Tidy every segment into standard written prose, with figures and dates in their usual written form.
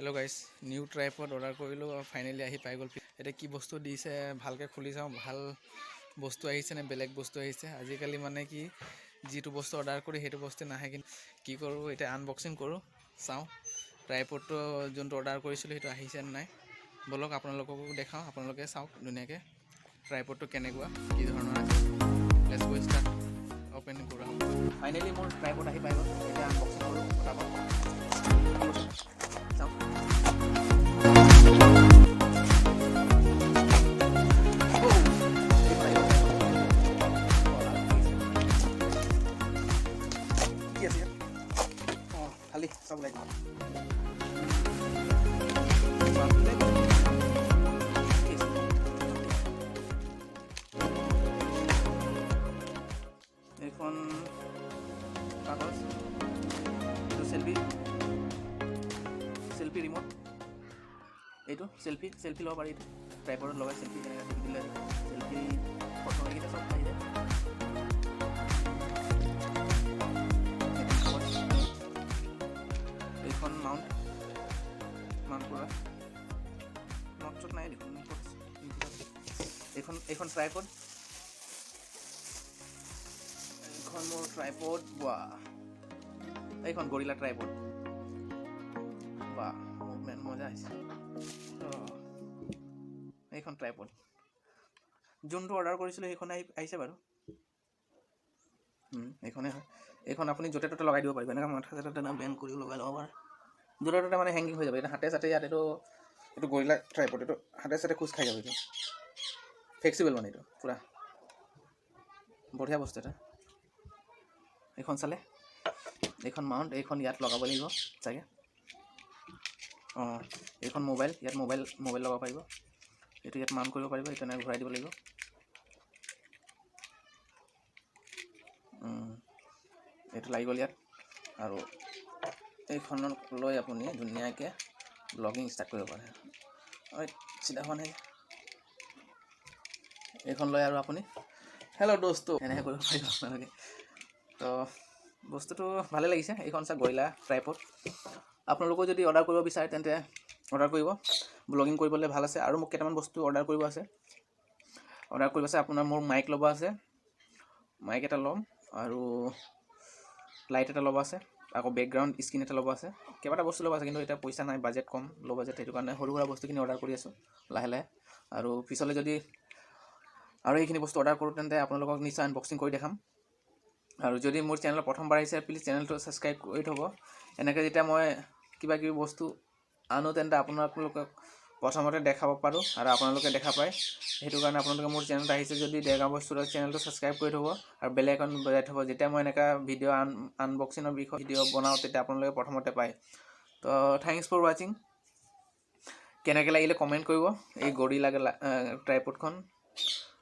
hello guys new tripod order কৰিলোঁ finally আহি পাই গ'ল এটা কি বস্তু দিছে ভালকৈ খুলি চাওঁ ভাল বস্তু আহিছে নে বেলেগ বস্তু আহিছে আজিকালি মানে কি যিটো বস্তু অৰ্ডাৰ কৰি সেইটো বস্তু নাহে কিন্তু কি কৰোঁ এটা আনবক্সিং কৰোঁ চাওঁ ট্ৰাইপডটো যোনটো অৰ্ডাৰ কৰিছিলোঁ সেইটো আহিছে নে নাই বলক আপোনালোককো দেখাওঁ আপোনালোকে চাওক ধুনীয়াকৈ ট্ৰাইপডটো কেনেকুৱা কি ধৰণৰ আছে লেটস গো ষ্টাৰ্ট ওপেন কৰা ফাইনেলি মোৰ ট্ৰাইপড আহি পাই গ'ল এটা আনবক্সিং কৰোঁ ফটাফট চাওক খালি সব লাগে এখন কাগজ সেলফি ৰিমোট এইটো সেলফি ল'ব পাৰি ট্ৰাইপডত লগাই সেলফি কেনেকৈ দিলে সেলফি ফটো এইকেইটা চব পাই যায় এইখন মাউণ্ট কৰা নট নাই দেখোন এইখন ট্ৰাইপড এইখন মোৰ ট্ৰাইপড বা এইখন গৰিলা ট্ৰাইপড বা মুভমেণ্ট মজা আহিছে এইখন ট্ৰাইপড যোনটো অৰ্ডাৰ কৰিছিলোঁ সেইখন আহিছে বাৰু এইখনে হয় এইখন আপুনি য'তে ত'তে লগাই দিব পাৰিব এনেকৈ মাথা চাথা বেণ্ড কৰি লগাই ল'ব পাৰে য'তে ত'তে মানে হেংগিং হৈ যাব এতিয়া হাতে চাতে ইয়াত এইটো গৰিলা ট্ৰাইপড এইটো হাতে চাতে খোজ খাই যাব এইটো ফ্লেক্সিবল মানে এইটো পূৰা বঢ়িয়া বস্তু এটা এইখন চালে এইখন মাউণ্ট এইখন ইয়াত লগাব লাগিব চাগে এইখন মোবাইল ইয়াত মোবাইল লগাব পাৰিব এইটো ইয়াত মাউণ্ট কৰিব পাৰিব এইটো এনেকৈ ঘূৰাই দিব লাগিব এইটো লাগি গ'ল ইয়াত আৰু এইখনক লৈ আপুনি ধুনীয়াকৈ ব্লগিং ষ্টাৰ্ট কৰিব পাৰে চিধাখন এইখন লৈ আৰু আপুনি হেল্ল' দোস্ত এনেকৈ কৰিব পাৰিব আপোনালোকে তো বস্তুটো ভালে লাগিছে এইখন চা গৰিলা ট্ৰাইপড আপোনালোকেও যদি অৰ্ডাৰ কৰিব বিচাৰে তেন্তে অৰ্ডাৰ কৰিব ব্লগিং কৰিবলৈ ভাল আছে আৰু মোক কেইটামান বস্তু অৰ্ডাৰ কৰিব আছে আপোনাৰ মোৰ মাইক ল'ব আছে মাইক এটা ল'ম আৰু লাইট এটা ল'ব আছে আকৌ বেকগ্ৰাউণ্ড স্ক্ৰীন এটা ল'ব আছে কেইবাটা বস্তু ল'ব আছে কিন্তু এতিয়া পইচা নাই বাজেট কম ল' বাজেট সেইটো কাৰণে সৰু সুৰা বস্তুখিনি অৰ্ডাৰ কৰি আছোঁ লাহে লাহে আৰু পিছলৈ যদি আৰু এইখিনি বস্তু অৰ্ডাৰ কৰোঁ তেন্তে আপোনালোকক নিশ্চয় আনবক্সিং কৰি দেখাম আৰু যদি মোৰ চেনেলত প্ৰথমবাৰ আহিছে প্লিজ চেনেলটো ছাবস্ক্ৰাইব কৰি থ'ব এনেকৈ যেতিয়া মই কিবা কিবি বস্তু আনো তেন্তে আপোনালোকক প্ৰথমতে দেখাব পাৰোঁ আৰু আপোনালোকে দেখা পায় সেইটো কাৰণে আপোনালোকে মোৰ চেনেলত আহিছে যদি দেৰগাঁও বয় সুৰাজ চেনেলটো ছাবস্ক্ৰাইব কৰি থ'ব আৰু বেল আইকন বজাই থ'ব যেতিয়া মই এনেকুৱা ভিডিঅ' আনবক্সিঙৰ বিষয়ে ভিডিঅ' বনাওঁ তেতিয়া আপোনালোকে প্ৰথমতে পায় তো থেংকছ ফৰ ৱাচিং কেনেকৈ লাগিলে কমেণ্ট কৰিব এই গৰিলা ট্ৰাইপডখন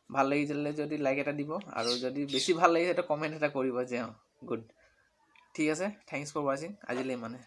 ভাল লাগিছিলে যদি লাইক এটা দিব আৰু যদি বেছি ভাল লাগিছে তো কমেণ্ট এটা কৰিব যে গুড ঠিক আছে থেংকছ ফৰ ৱাচিং আজিলৈ মানে